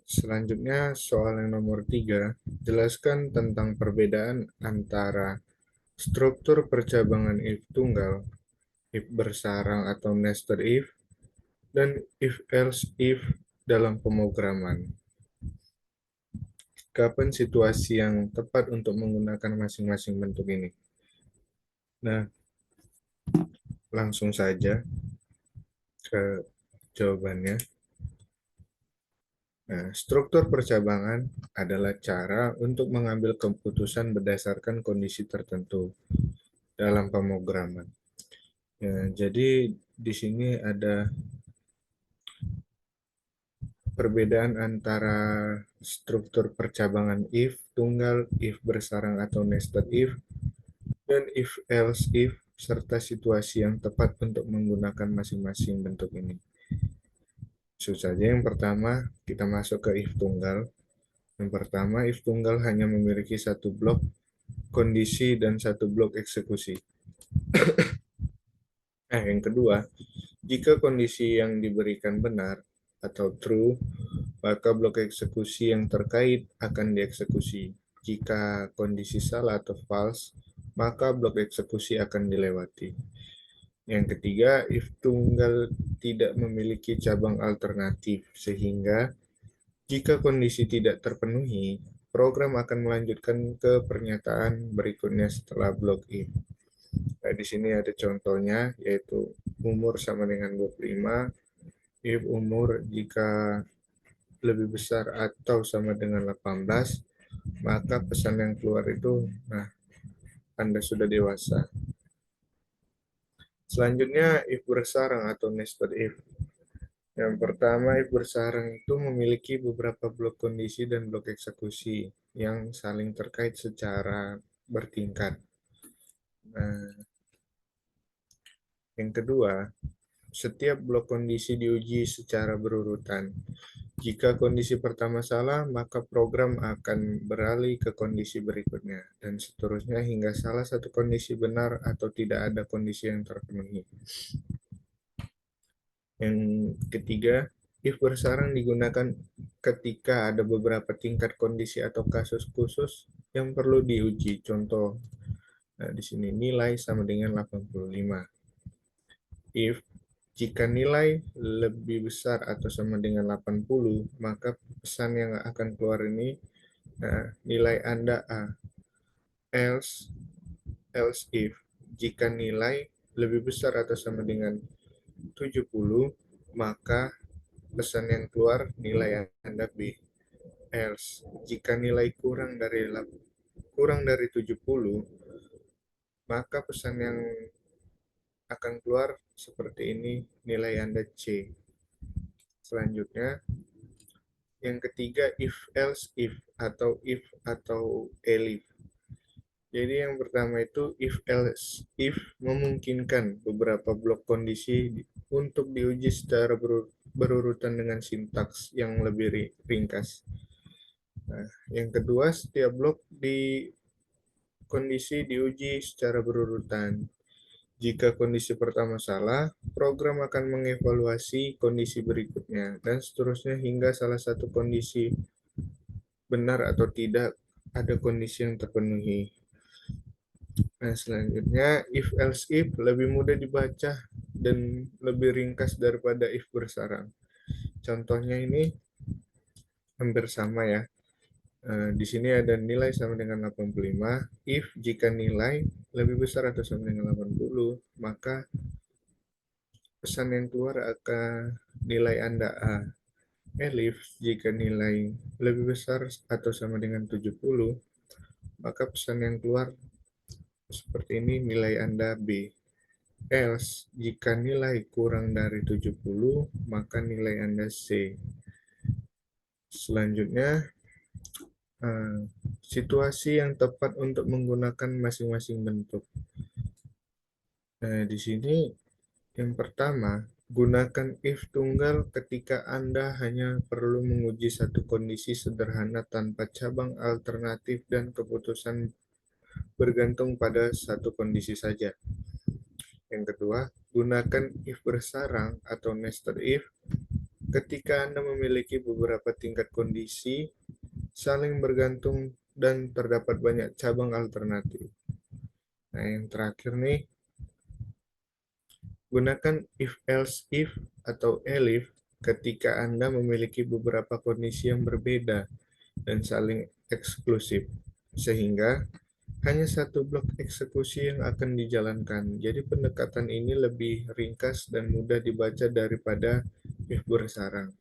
Selanjutnya, soal yang nomor 3, jelaskan tentang perbedaan antara struktur percabangan if tunggal, if bersarang atau nested if, dan if else if dalam pemrograman. Kapan situasi yang tepat untuk menggunakan masing-masing bentuk ini? Nah, langsung saja ke jawabannya. Nah, struktur percabangan adalah cara untuk mengambil keputusan berdasarkan kondisi tertentu dalam pemrograman. Ya, jadi di sini ada perbedaan antara struktur percabangan if tunggal, if bersarang atau nested if, dan if else if, serta situasi yang tepat untuk menggunakan masing-masing bentuk ini. Langsung saja yang pertama, kita masuk ke if tunggal. Yang pertama, if tunggal hanya memiliki satu blok kondisi dan satu blok eksekusi. Yang kedua, jika kondisi yang diberikan benar atau true, maka blok eksekusi yang terkait akan dieksekusi. Jika kondisi salah atau false, maka blok eksekusi akan dilewati. Yang ketiga, if tunggal tidak memiliki cabang alternatif, sehingga jika kondisi tidak terpenuhi, program akan melanjutkan ke pernyataan berikutnya setelah blok if. Nah, di sini ada contohnya, yaitu umur sama dengan 25, if umur jika lebih besar atau sama dengan 18, maka pesan yang keluar itu, nah, Anda sudah dewasa. Selanjutnya, if bersarang atau nested if. Yang pertama, if bersarang itu memiliki beberapa blok kondisi dan blok eksekusi yang saling terkait secara bertingkat. Nah, yang kedua, setiap blok kondisi diuji secara berurutan. Jika kondisi pertama salah, maka program akan beralih ke kondisi berikutnya, dan seterusnya hingga salah satu kondisi benar atau tidak ada kondisi yang terpenuhi. Yang ketiga, if bersarang digunakan ketika ada beberapa tingkat kondisi atau kasus khusus yang perlu diuji. Contoh, nah di sini nilai sama dengan 85. If jika nilai lebih besar atau sama dengan 80, maka pesan yang akan keluar ini, nah, nilai Anda A. Else if jika nilai lebih besar atau sama dengan 70, maka pesan yang keluar nilai Anda B. Else jika nilai kurang dari 70, maka pesan yang akan keluar seperti ini, nilai Anda C. Selanjutnya, yang ketiga, if else if atau elif. Jadi yang pertama itu if else if memungkinkan beberapa blok kondisi untuk diuji secara berurutan dengan sintaks yang lebih ringkas. Nah, yang kedua, setiap blok di kondisi diuji secara berurutan. Jika kondisi pertama salah, program akan mengevaluasi kondisi berikutnya, dan seterusnya hingga salah satu kondisi benar atau tidak ada kondisi yang terpenuhi. Nah, selanjutnya, if else if lebih mudah dibaca dan lebih ringkas daripada if bersarang. Contohnya ini hampir sama ya. Di sini ada nilai sama dengan 85. If jika nilai lebih besar atau sama dengan 80, maka pesan yang keluar akan nilai Anda A. Elif jika nilai lebih besar atau sama dengan 70, maka pesan yang keluar seperti ini, nilai Anda B. Else jika nilai kurang dari 70, maka nilai Anda C. Selanjutnya, situasi yang tepat untuk menggunakan masing-masing bentuk. Nah, di sini yang pertama, gunakan if tunggal ketika Anda hanya perlu menguji satu kondisi sederhana tanpa cabang alternatif dan keputusan bergantung pada satu kondisi saja. Yang kedua, gunakan if bersarang atau nested if Ketika Anda memiliki beberapa tingkat kondisi, saling bergantung dan terdapat banyak cabang alternatif. Nah, yang terakhir nih, gunakan if-else-if atau elif ketika Anda memiliki beberapa kondisi yang berbeda dan saling eksklusif, sehingga hanya satu blok eksekusi yang akan dijalankan. Jadi pendekatan ini lebih ringkas dan mudah dibaca daripada if bersarang.